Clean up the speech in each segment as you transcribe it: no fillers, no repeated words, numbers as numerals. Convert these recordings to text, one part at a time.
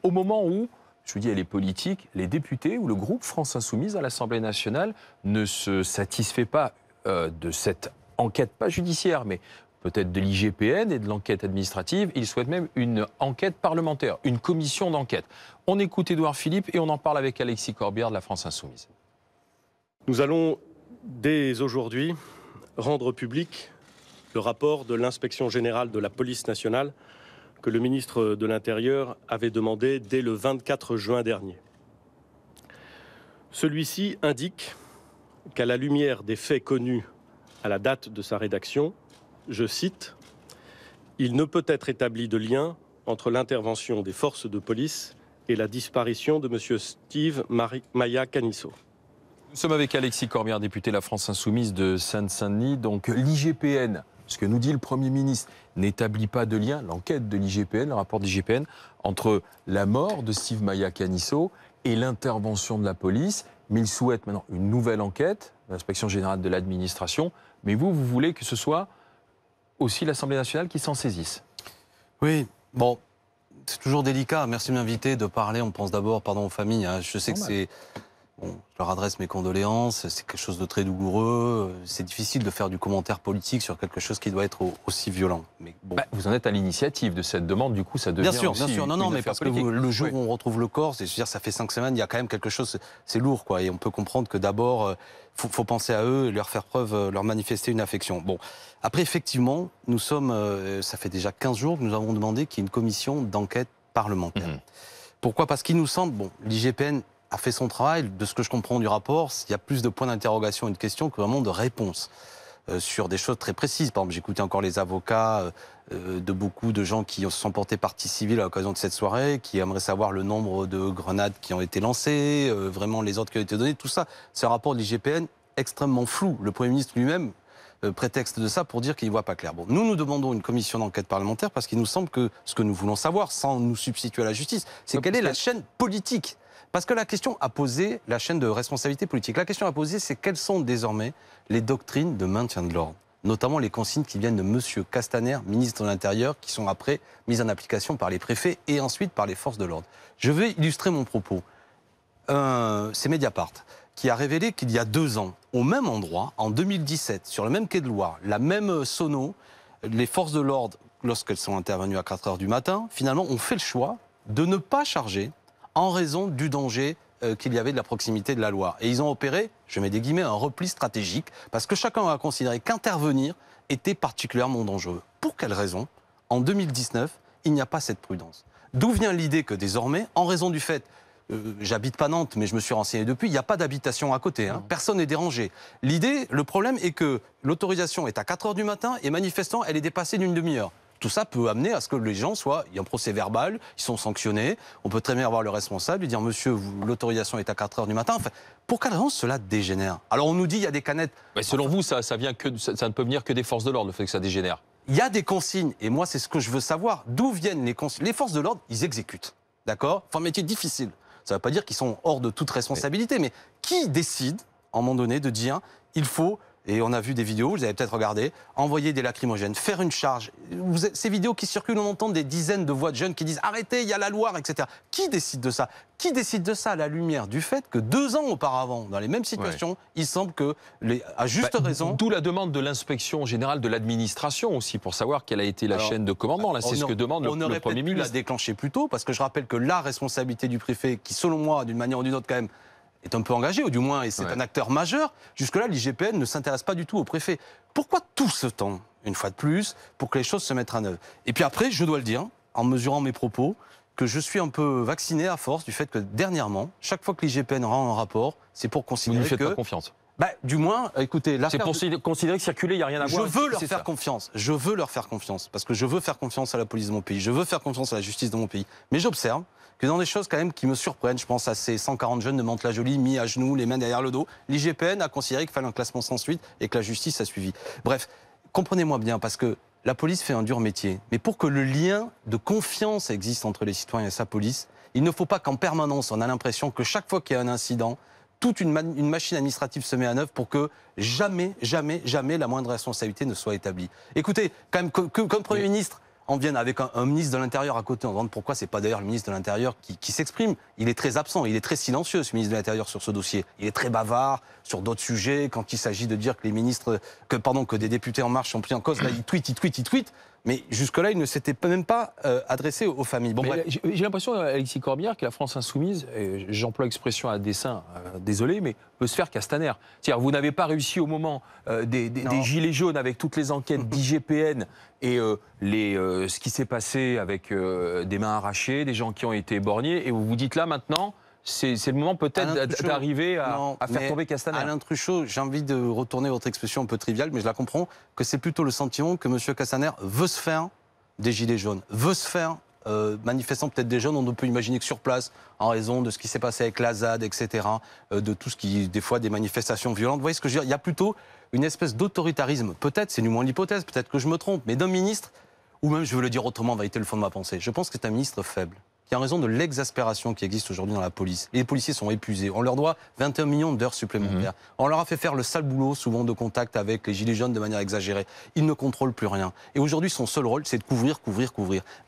au moment où, je vous dis, les politiques, les députés ou le groupe France Insoumise à l'Assemblée nationale ne se satisfait pas de cette enquête, pas judiciaire, mais peut-être de l'IGPN et de l'enquête administrative. Il souhaite même une enquête parlementaire, une commission d'enquête. On écoute Édouard Philippe et on en parle avec Alexis Corbière de la France Insoumise. Nous allons, dès aujourd'hui, rendre public le rapport de l'inspection générale de la police nationale que le ministre de l'Intérieur avait demandé dès le 24 juin dernier. Celui-ci indique qu'à la lumière des faits connus à la date de sa rédaction, je cite, « Il ne peut être établi de lien entre l'intervention des forces de police et la disparition de M. Steve Maya Caniço. » Nous sommes avec Alexis Corbière, député de la France Insoumise de Seine-Saint-Denis. Donc l'IGPN, ce que nous dit le Premier ministre, n'établit pas de lien, l'enquête de l'IGPN, le rapport de l'IGPN, entre la mort de Steve Maya Caniço et l'intervention de la police. Mais il souhaite maintenant une nouvelle enquête, l'inspection générale de l'administration. Mais vous voulez que ce soit aussi l'Assemblée nationale qui s'en saisisse. Oui, bon, c'est toujours délicat. Merci de m'inviter, de parler. On pense d'abord, pardon, aux familles. Hein. Je sais que c'est... Bon, je leur adresse mes condoléances, c'est quelque chose de très douloureux, c'est difficile de faire du commentaire politique sur quelque chose qui doit être aussi violent. Mais bon. Vous en êtes à l'initiative de cette demande, du coup ça devient bien sûr, non, mais parce politique. Que le jour où on retrouve le corps, c'est, je veux dire, ça fait 5 semaines, il y a quand même quelque chose, c'est lourd, quoi, et on peut comprendre que d'abord, faut penser à eux et leur faire preuve, leur manifester une affection. Bon, après, effectivement, nous sommes, ça fait déjà 15 jours que nous avons demandé qu'il y ait une commission d'enquête parlementaire. Pourquoi ? Parce qu'il nous semble, bon, l'IGPN a fait son travail. De ce que je comprends du rapport, il y a plus de points d'interrogation et de questions que vraiment de réponses sur des choses très précises. Par exemple, j'écoutais encore les avocats de beaucoup de gens qui se sont portés partie civile à l'occasion de cette soirée, qui aimeraient savoir le nombre de grenades qui ont été lancées, vraiment les ordres qui ont été donnés. Tout ça, c'est un rapport de l'IGPN extrêmement flou. Le Premier ministre lui-même prétexte de ça pour dire qu'il n'y voit pas clair. Bon, nous demandons une commission d'enquête parlementaire parce qu'il nous semble que ce que nous voulons savoir, sans nous substituer à la justice, c'est quelle est la chaîne politique. Parce que la question a posé la chaîne de responsabilité politique. La question a posé, c'est quelles sont désormais les doctrines de maintien de l'ordre, notamment les consignes qui viennent de M. Castaner, ministre de l'Intérieur, qui sont après mises en application par les préfets et ensuite par les forces de l'ordre. Je vais illustrer mon propos. C'est Mediapart qui a révélé qu'il y a 2 ans, au même endroit, en 2017, sur le même quai de Loire, la même sono, les forces de l'ordre, lorsqu'elles sont intervenues à 4 heures du matin, finalement ont fait le choix de ne pas charger en raison du danger qu'il y avait de la proximité de la Loire. Et ils ont opéré, je mets des guillemets, un repli stratégique, parce que chacun a considéré qu'intervenir était particulièrement dangereux. Pour quelle raison ? En 2019, il n'y a pas cette prudence. D'où vient l'idée que désormais, en raison du fait, j'habite pas Nantes, mais je me suis renseigné depuis, il n'y a pas d'habitation à côté, hein, personne n'est dérangé. L'idée, le problème est que l'autorisation est à 4 heures du matin et manifestement, elle est dépassée d'une demi-heure. Tout ça peut amener à ce que les gens soient... Il y a un procès verbal, ils sont sanctionnés. On peut très bien avoir le responsable, lui dire « Monsieur, l'autorisation est à 4 heures du matin ». Enfin, pour quelle raison cela dégénère? Alors on nous dit il y a des canettes... Mais selon vous, ça ne peut venir que des forces de l'ordre, le fait que ça dégénère. Il y a des consignes, et moi c'est ce que je veux savoir. D'où viennent les consignes? Les forces de l'ordre, ils exécutent. D'accord? Enfin, un métier difficile. Ça ne veut pas dire qu'ils sont hors de toute responsabilité, mais qui décide, à un moment donné, de dire « Il faut... » Et on a vu des vidéos, vous avez peut-être regardé, envoyer des lacrymogènes, faire une charge. Ces vidéos qui circulent, on entend des dizaines de voix de jeunes qui disent « Arrêtez, il y a la Loire, etc. » Qui décide de ça? Qui décide de ça à la lumière du fait que 2 ans auparavant, dans les mêmes situations, il semble que, à juste raison... D'où la demande de l'inspection générale de l'administration aussi, pour savoir quelle a été la chaîne de commandement. Là, c'est ce que demande le Premier ministre. On aurait pu la déclencher plus tôt, parce que je rappelle que la responsabilité du préfet, qui selon moi, d'une manière ou d'une autre quand même, est un peu engagé, ou du moins, et c'est un acteur majeur. Jusque-là, l'IGPN ne s'intéresse pas du tout au préfet. Pourquoi tout ce temps, une fois de plus, pour que les choses se mettent en œuvre? Et puis après, je dois le dire, en mesurant mes propos, que je suis un peu vacciné à force du fait que dernièrement, chaque fois que l'IGPN rend un rapport, c'est pour considérer que... Vous ne lui faites pas confiance? Du moins, écoutez... C'est pour considérer que circuler, il n'y a rien à voir. Je veux leur faire confiance. Je veux leur faire confiance. Parce que je veux faire confiance à la police de mon pays. Je veux faire confiance à la justice de mon pays. Mais j'observe que dans des choses quand même qui me surprennent, je pense à ces 140 jeunes de Mantes-la-Jolie mis à genoux, les mains derrière le dos, l'IGPN a considéré qu'il fallait un classement sans suite et que la justice a suivi. Bref, comprenez-moi bien, parce que la police fait un dur métier. Mais pour que le lien de confiance existe entre les citoyens et sa police, il ne faut pas qu'en permanence, on a l'impression que chaque fois qu'il y a un incident, toute une machine administrative se met en œuvre pour que jamais, jamais, jamais la moindre responsabilité ne soit établie. Écoutez, quand même, comme Premier ministre, en vienne avec un ministre de l'Intérieur à côté, on se demande pourquoi c'est pas d'ailleurs le ministre de l'Intérieur qui s'exprime. Il est très absent, il est très silencieux, ce ministre de l'Intérieur, sur ce dossier. Il est très bavard sur d'autres sujets, quand il s'agit de dire que les ministres, que des députés En Marche sont pris en cause, là, il tweet. Mais jusque-là, il ne s'était même pas adressé aux familles. Bon, j'ai l'impression, Alexis Corbière, que la France insoumise, et j'emploie l'expression à dessein, désolé, mais peut se faire Castaner. C'est-à-dire, vous n'avez pas réussi au moment des gilets jaunes avec toutes les enquêtes d'IGPN et ce qui s'est passé avec des mains arrachées, des gens qui ont été éborgnés, et vous vous dites là maintenant, c'est le moment peut-être d'arriver à faire tomber Castaner. Alain Truchot, j'ai envie de retourner votre expression un peu triviale, mais je la comprends, que c'est plutôt le sentiment que M. Castaner veut se faire des gilets jaunes, veut se faire manifestant peut-être des jeunes, on ne peut imaginer que sur place, en raison de ce qui s'est passé avec la ZAD, etc., de tout ce qui, des fois, des manifestations violentes. Vous voyez ce que je veux dire? Il y a plutôt une espèce d'autoritarisme, peut-être, c'est du moins l'hypothèse, peut-être que je me trompe, mais d'un ministre, ou même, je veux le dire autrement, en vérité, le fond de ma pensée, je pense que c'est un ministre faible, qui en raison de l'exaspération qui existe aujourd'hui dans la police. Et les policiers sont épuisés. On leur doit 21 millions d'heures supplémentaires. On leur a fait faire le sale boulot, souvent de contact avec les gilets jaunes de manière exagérée. Ils ne contrôlent plus rien. Et aujourd'hui, son seul rôle, c'est de couvrir.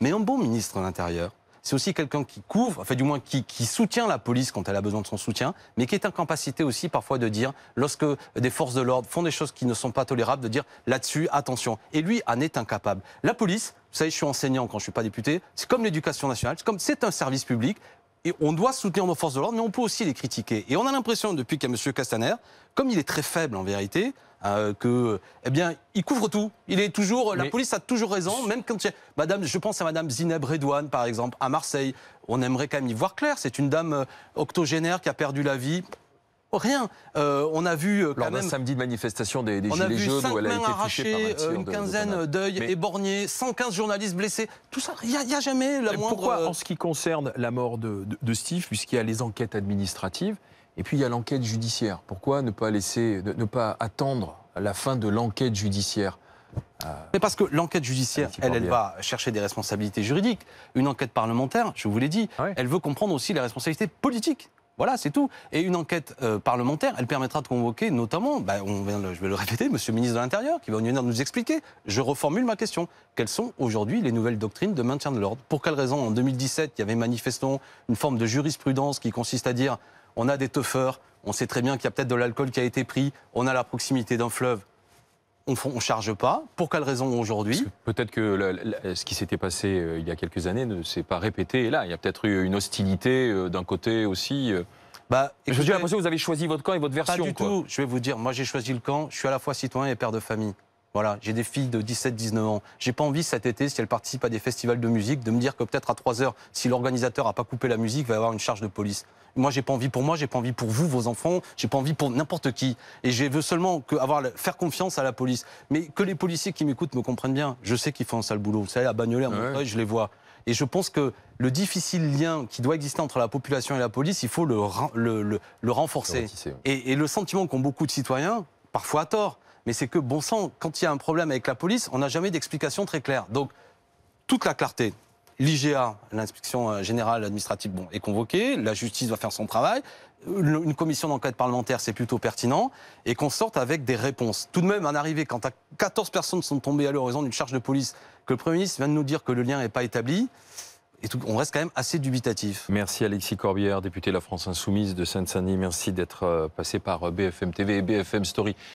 Mais un bon ministre de l'Intérieur, c'est aussi quelqu'un qui couvre, enfin du moins qui soutient la police quand elle a besoin de son soutien, mais qui est en capacité aussi parfois de dire, lorsque des forces de l'ordre font des choses qui ne sont pas tolérables, de dire là-dessus, attention. Et lui en est incapable. La police, vous savez, je suis enseignant quand je ne suis pas député, c'est comme l'éducation nationale, c'est un service public, et on doit soutenir nos forces de l'ordre, mais on peut aussi les critiquer. Et on a l'impression, depuis qu'il y a M. Castaner, comme il est très faible en vérité, eh bien, il couvre tout. Il est toujours, la police a toujours raison, même quand il y a, je pense à Madame Zineb Redouane, par exemple, à Marseille. On aimerait quand même y voir clair. C'est une dame octogénaire qui a perdu la vie. Rien. On a vu lors d'un samedi de manifestation des Gilets jaunes où elle a été touchée par un tir une quinzaine d'œils éborgnés, 115 journalistes blessés. Tout ça, il n'y a jamais la moindre... Pourquoi, en ce qui concerne la mort de Steve, puisqu'il y a les enquêtes administratives, et puis il y a l'enquête judiciaire, pourquoi ne pas attendre la fin de l'enquête judiciaire? Mais parce que l'enquête judiciaire, elle va chercher des responsabilités juridiques. Une enquête parlementaire, je vous l'ai dit, elle veut comprendre aussi les responsabilités politiques. Voilà, c'est tout. Et une enquête parlementaire, elle permettra de convoquer notamment, je vais le répéter, M. le ministre de l'Intérieur, qui va venir nous expliquer. Je reformule ma question. Quelles sont aujourd'hui les nouvelles doctrines de maintien de l'ordre? Pour quelles raisons, en 2017, il y avait manifestement une forme de jurisprudence qui consiste à dire on a des teufeurs, on sait très bien qu'il y a peut-être de l'alcool qui a été pris, on a la proximité d'un fleuve, on ne charge pas. Pour quelles raisons aujourd'hui? Peut-être que ce qui s'était passé il y a quelques années ne s'est pas répété. Et là, il y a peut-être eu une hostilité d'un côté aussi. J'ai l'impression que vous avez choisi votre camp et votre version. Pas du tout. Je vais vous dire, moi j'ai choisi le camp. Je suis à la fois citoyen et père de famille. Voilà, j'ai des filles de 17-19 ans. J'ai pas envie cet été, si elles participent à des festivals de musique, de me dire que peut-être à 3 heures, si l'organisateur n'a pas coupé la musique, il va y avoir une charge de police. Moi, j'ai pas envie pour moi, j'ai pas envie pour vous, vos enfants, j'ai pas envie pour n'importe qui. Et je veux seulement faire confiance à la police. Mais que les policiers qui m'écoutent me comprennent bien. Je sais qu'ils font un sale boulot. Vous savez, à Bagnolet, à Montreuil, je les vois. Et je pense que le difficile lien qui doit exister entre la population et la police, il faut le renforcer. Et le sentiment qu'ont beaucoup de citoyens, parfois à tort, mais c'est que, bon sang, quand il y a un problème avec la police, on n'a jamais d'explication très claire. Donc, toute la clarté. L'IGA, l'inspection générale administrative, est convoquée, la justice va faire son travail, une commission d'enquête parlementaire, c'est plutôt pertinent, et qu'on sorte avec des réponses. Tout de même, en arrivée, quand 14 personnes sont tombées à l'horizon d'une charge de police, que le Premier ministre vient de nous dire que le lien n'est pas établi, on reste quand même assez dubitatif. Merci Alexis Corbière, député de la France Insoumise de Seine-Saint-Denis. Merci d'être passé par BFM TV et BFM Story.